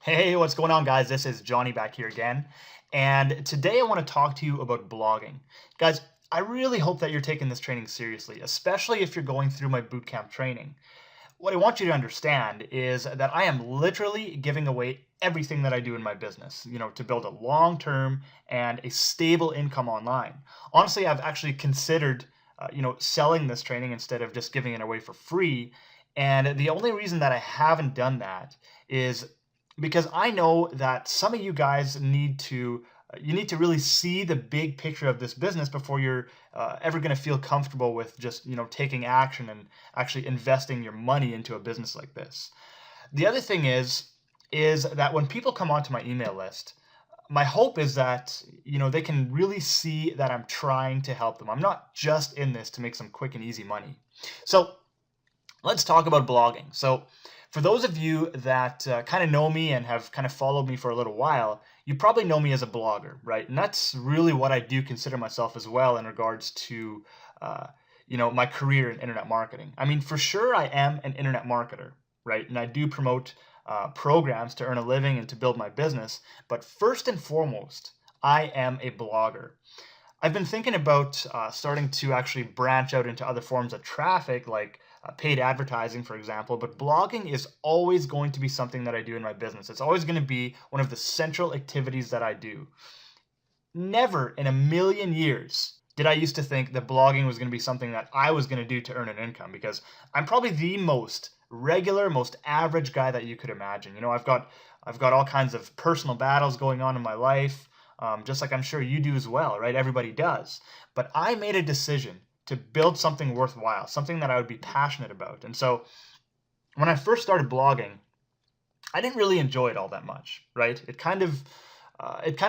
Hey, what's going on, guys? This is Johnny back here again. And today I want to talk to you about blogging. Guys, I really hope that you're taking this training seriously, especially if you're going through my bootcamp training. What I want you to understand is that I am literally giving away everything that I do in my business, to build a long-term and a stable income online. Honestly, I've actually considered, selling this training instead of just giving it away for free. And the only reason that I haven't done that is because I know that some of you guys need to really see the big picture of this business before you're ever going to feel comfortable with just taking action and actually investing your money into a business like this. The other thing is that when people come onto my email list, my hope is that they can really see that I'm trying to help them. I'm not just in this to make some quick and easy money. So let's talk about blogging. So for those of you that kind of know me and have kind of followed me for a little while, you probably know me as a blogger, right? And that's really what I do consider myself as well in regards to, my career in internet marketing. I mean, for sure, I am an internet marketer, right? And I do promote programs to earn a living and to build my business. But first and foremost, I am a blogger. I've been thinking about starting to actually branch out into other forms of traffic, like paid advertising, for example. But blogging is always going to be something that I do in my business. It's always going to be one of the central activities that I do. Never in a million years did I used to think that blogging was going to be something that I was going to do to earn an income, because I'm probably the most regular, most average guy that you could imagine. I've got all kinds of personal battles going on in my life, just like I'm sure you do as well, right? Everybody does. But I made a decision to build something worthwhile, something that I would be passionate about. And so when I first started blogging, I didn't really enjoy it all that much, right? It kind of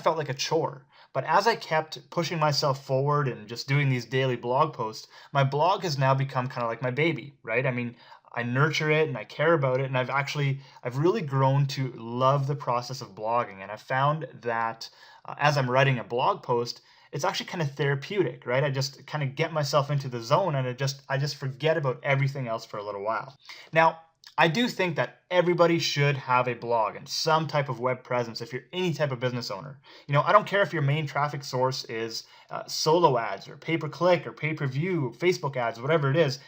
felt like a chore. But as I kept pushing myself forward and just doing these daily blog posts, my blog has now become kind of like my baby, right? I mean, I nurture it and I care about it, and I've really grown to love the process of blogging. And I found that as I'm writing a blog post, it's actually kind of therapeutic, right? I just kind of get myself into the zone, and I just forget about everything else for a little while. Now, I do think that everybody should have a blog and some type of web presence if you're any type of business owner. I don't care if your main traffic source is solo ads or pay-per-click or pay-per-view, Facebook ads, whatever it is.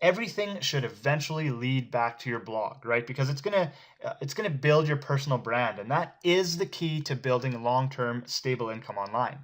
Everything should eventually lead back to your blog, right? Because it's gonna build your personal brand, and that is the key to building long-term stable income online.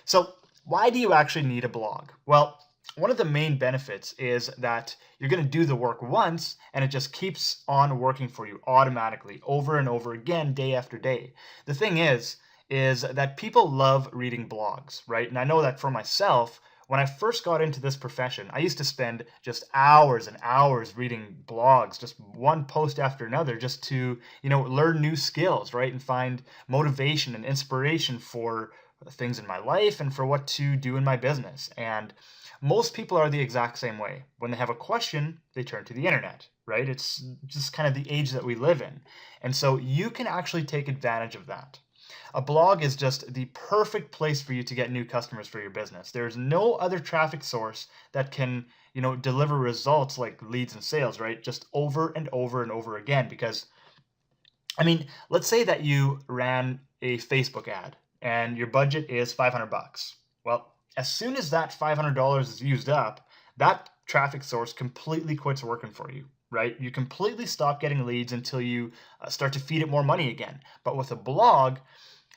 So why do you actually need a blog? Well, one of the main benefits is that you're going to do the work once and it just keeps on working for you automatically over and over again, day after day. The thing is that people love reading blogs, right? And I know that for myself, when I first got into this profession, I used to spend just hours and hours reading blogs, just one post after another, just to, learn new skills, right? And find motivation and inspiration for things in my life and for what to do in my business. And most people are the exact same way. When they have a question, they turn to the internet, right? It's just kind of the age that we live in. And so you can actually take advantage of that. A blog is just the perfect place for you to get new customers for your business. There's no other traffic source that can, deliver results like leads and sales, right? Just over and over and over again. Because, I mean, let's say that you ran a Facebook ad and your budget is 500 bucks. Well, as soon as that $500 is used up, that traffic source completely quits working for you, right? You completely stop getting leads until you start to feed it more money again. But with a blog,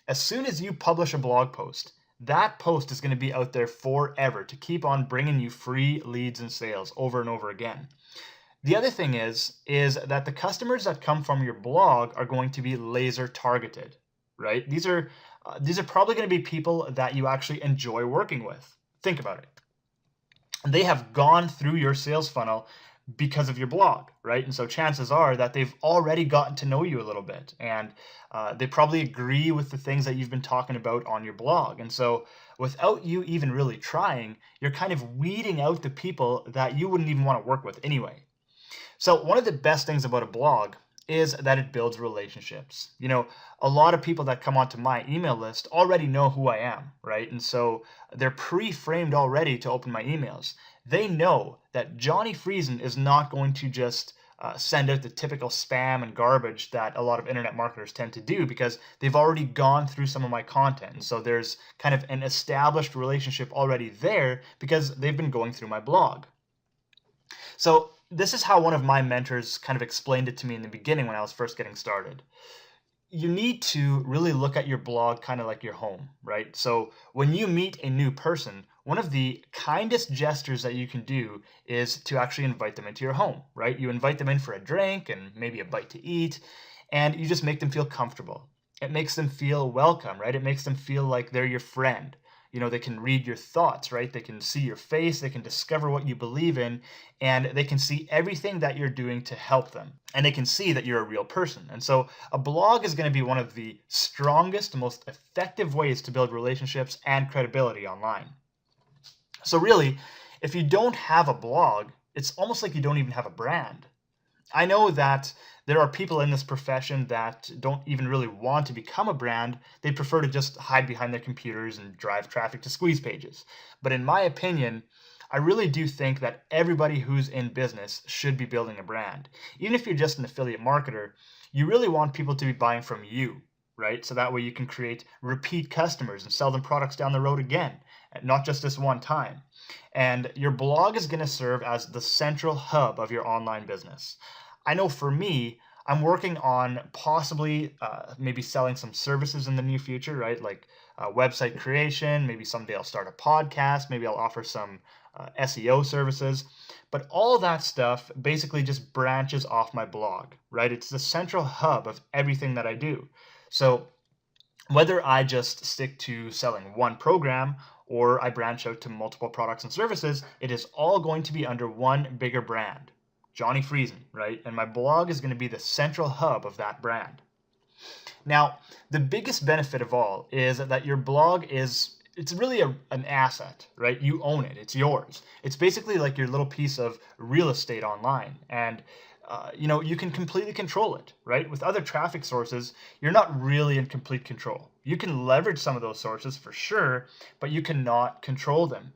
as soon as you publish a blog post, that post is going to be out there forever to keep on bringing you free leads and sales over and over again. The other thing is that the customers that come from your blog are going to be laser targeted, right? These are probably going to be people that you actually enjoy working with. Think about it. They have gone through your sales funnel because of your blog, right? And so chances are that they've already gotten to know you a little bit, and they probably agree with the things that you've been talking about on your blog. And so without you even really trying, you're kind of weeding out the people that you wouldn't even want to work with anyway. So one of the best things about a blog is that it builds relationships. A lot of people that come onto my email list already know who I am, right? And so they're pre-framed already to open my emails. They know that Johnny Friesen is not going to just send out the typical spam and garbage that a lot of internet marketers tend to do because they've already gone through some of my content. And so there's kind of an established relationship already there because they've been going through my blog. So this is how one of my mentors kind of explained it to me in the beginning when I was first getting started. You need to really look at your blog kind of like your home, right? So when you meet a new person, one of the kindest gestures that you can do is to actually invite them into your home, right? You invite them in for a drink and maybe a bite to eat, and you just make them feel comfortable. It makes them feel welcome, right? It makes them feel like they're your friend. They can read your thoughts, right? They can see your face, they can discover what you believe in, and they can see everything that you're doing to help them. And they can see that you're a real person. And so a blog is going to be one of the strongest, most effective ways to build relationships and credibility online. So really, if you don't have a blog, it's almost like you don't even have a brand. I know that there are people in this profession that don't even really want to become a brand. They prefer to just hide behind their computers and drive traffic to squeeze pages. But in my opinion, I really do think that everybody who's in business should be building a brand. Even if you're just an affiliate marketer, you really want people to be buying from you, right? So that way you can create repeat customers and sell them products down the road again, not just this one time. And your blog is going to serve as the central hub of your online business. I know for me, I'm working on possibly maybe selling some services in the near future, right? Like website creation, maybe someday I'll start a podcast, maybe I'll offer some SEO services. But all that stuff basically just branches off my blog, right? It's the central hub of everything that I do. So whether I just stick to selling one program or I branch out to multiple products and services, it is all going to be under one bigger brand. Johnny Friesen, right? And my blog is going to be the central hub of that brand. Now, the biggest benefit of all is that your blog it's really an asset, right? You own it. It's yours. It's basically like your little piece of real estate online. And, you can completely control it, right? With other traffic sources, you're not really in complete control. You can leverage some of those sources for sure, but you cannot control them.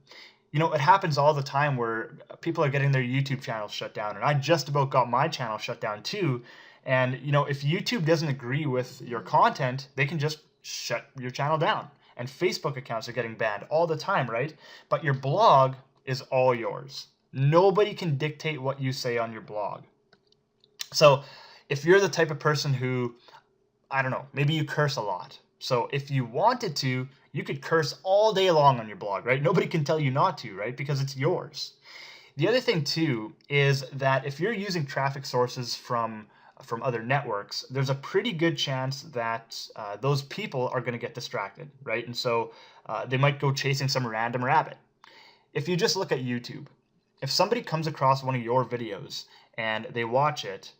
It happens all the time where people are getting their YouTube channels shut down, and I just about got my channel shut down too. And, if YouTube doesn't agree with your content, they can just shut your channel down. And Facebook accounts are getting banned all the time, right? But your blog is all yours. Nobody can dictate what you say on your blog. So if you're the type of person who, I don't know, maybe you curse a lot. So if you wanted to, you could curse all day long on your blog, right? Nobody can tell you not to, right? Because it's yours. The other thing too is that if you're using traffic sources from other networks, there's a pretty good chance that those people are going to get distracted, right? And so they might go chasing some random rabbit. If you just look at YouTube, if somebody comes across one of your videos and they watch it,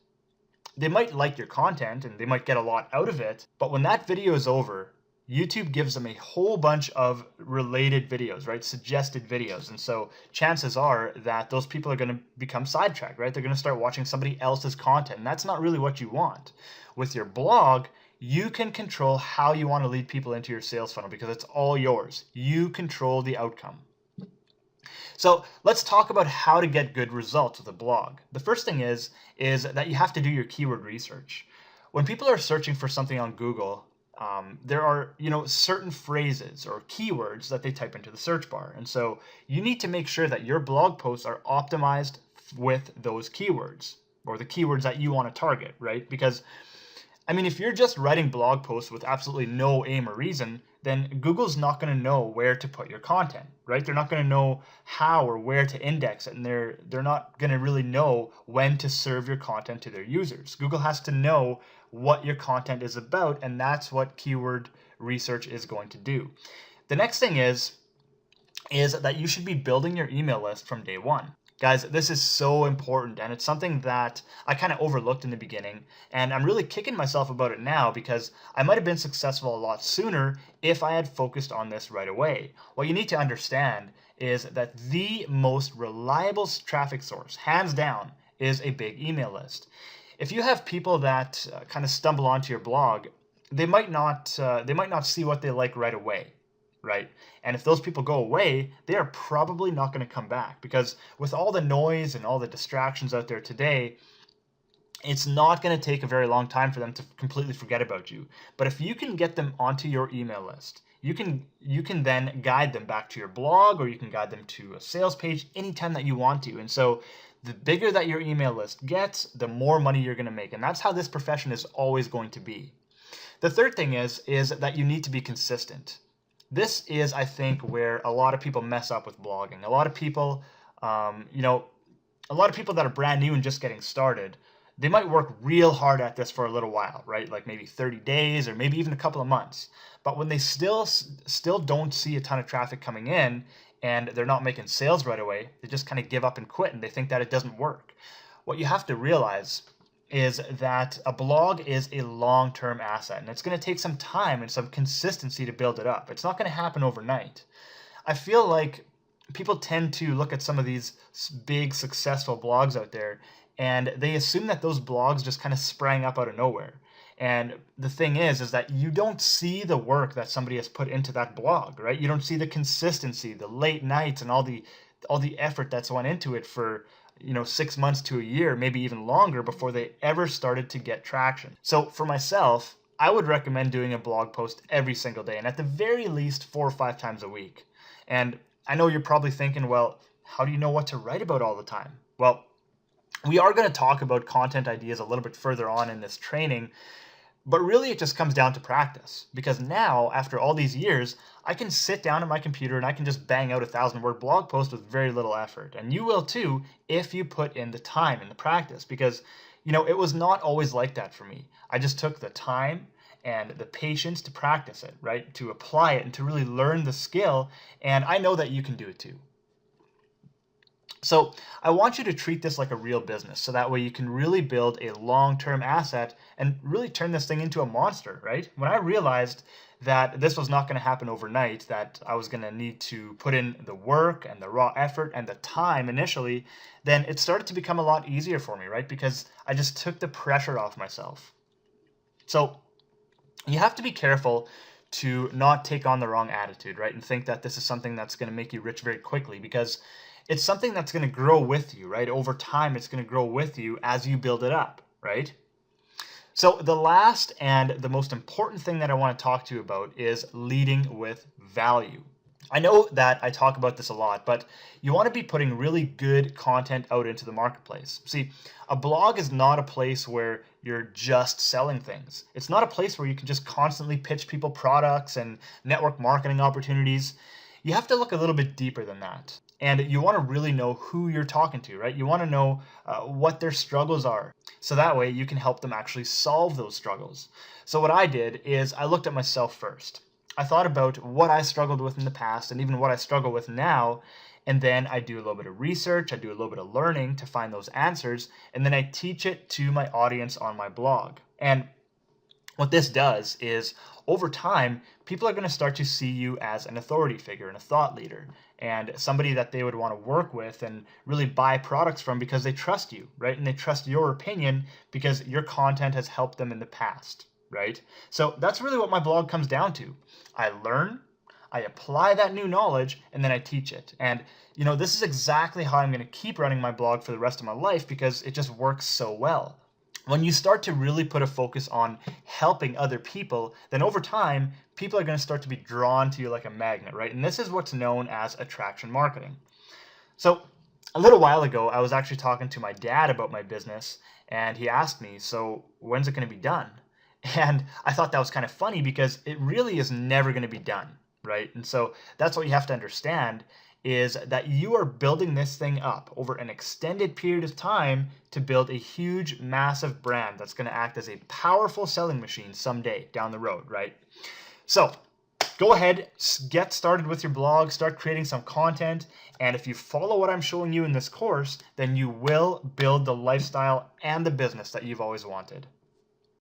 they might like your content and they might get a lot out of it, but when that video is over, YouTube gives them a whole bunch of related videos, right? Suggested videos. And so chances are that those people are going to become sidetracked, right? They're going to start watching somebody else's content. And that's not really what you want. With your blog, you can control how you want to lead people into your sales funnel because it's all yours. You control the outcome. So let's talk about how to get good results with a blog. The first thing is that you have to do your keyword research. When people are searching for something on Google, there are, certain phrases or keywords that they type into the search bar. And so you need to make sure that your blog posts are optimized with those keywords or the keywords that you want to target, right? Because, if you're just writing blog posts with absolutely no aim or reason, then Google's not going to know where to put your content, right? They're not going to know how or where to index it, and they're not going to really know when to serve your content to their users. Google has to know what your content is about, and that's what keyword research is going to do. The next thing is that you should be building your email list from day one. Guys, this is so important, and it's something that I kind of overlooked in the beginning, and I'm really kicking myself about it now because I might have been successful a lot sooner if I had focused on this right away. What you need to understand is that the most reliable traffic source, hands down, is a big email list. If you have people that kind of stumble onto your blog, they might not see what they like right away. Right? And if those people go away, they are probably not going to come back because with all the noise and all the distractions out there today, it's not going to take a very long time for them to completely forget about you. But if you can get them onto your email list, you can then guide them back to your blog, or you can guide them to a sales page anytime that you want to. And so the bigger that your email list gets, the more money you're going to make. And that's how this profession is always going to be. The third thing is that you need to be consistent. This is, I think, where a lot of people mess up with blogging. A lot of people, a lot of people that are brand new and just getting started, they might work real hard at this for a little while, right? Like maybe 30 days or maybe even a couple of months. But when they still don't see a ton of traffic coming in and they're not making sales right away, they just kind of give up and quit, and they think that it doesn't work. What you have to realize is that a blog is a long-term asset, and it's going to take some time and some consistency to build it up. It's not going to happen overnight. I feel like people tend to look at some of these big successful blogs out there, and they assume that those blogs just kind of sprang up out of nowhere. And the thing is that you don't see the work that somebody has put into that blog, right? You don't see the consistency, the late nights, and all the effort that's went into it for 6 months to a year, maybe even longer, before they ever started to get traction. So for myself, I would recommend doing a blog post every single day, and at the very least 4 or 5 times a week. And I know you're probably thinking, well, how do you know what to write about all the time? Well, we are going to talk about content ideas a little bit further on in this training, but really it just comes down to practice. Because now, after all these years, I can sit down at my computer and I can just bang out a 1,000-word blog post with very little effort. And you will too if you put in the time and the practice. Because, it was not always like that for me. I just took the time and the patience to practice it, right? To apply it and to really learn the skill. And I know that you can do it too. So I want you to treat this like a real business, so that way you can really build a long-term asset and really turn this thing into a monster, right? When I realized that this was not going to happen overnight, that I was going to need to put in the work and the raw effort and the time initially, then it started to become a lot easier for me, right? Because I just took the pressure off myself. So you have to be careful to not take on the wrong attitude, right? And think that this is something that's going to make you rich very quickly, because it's something that's going to grow with you, right? Over time, it's going to grow with you as you build it up, right? So the last and the most important thing that I want to talk to you about is leading with value. I know that I talk about this a lot, but you want to be putting really good content out into the marketplace. See, a blog is not a place where you're just selling things. It's not a place where you can just constantly pitch people products and network marketing opportunities. You have to look a little bit deeper than that. And you want to really know who you're talking to, right? You want to know what their struggles are. So that way you can help them actually solve those struggles. So what I did is I looked at myself first. I thought about what I struggled with in the past and even what I struggle with now. And then I do a little bit of research, I do a little bit of learning to find those answers. And then I teach it to my audience on my blog. And what this does is, over time, people are going to start to see you as an authority figure and a thought leader, and somebody that they would want to work with and really buy products from because they trust you, right? And they trust your opinion because your content has helped them in the past, right? So that's really what my blog comes down to. I learn, I apply that new knowledge, and then I teach it. And this is exactly how I'm going to keep running my blog for the rest of my life, because it just works so well. When you start to really put a focus on helping other people, then over time, people are going to start to be drawn to you like a magnet, right? And this is what's known as attraction marketing. So a little while ago, I was actually talking to my dad about my business, and he asked me, so when's it going to be done? And I thought that was kind of funny, because it really is never going to be done, right? And so that's what you have to understand, is that you are building this thing up over an extended period of time to build a huge, massive brand that's going to act as a powerful selling machine someday down the road, right? So go ahead, get started with your blog, start creating some content, and if you follow what I'm showing you in this course, then you will build the lifestyle and the business that you've always wanted.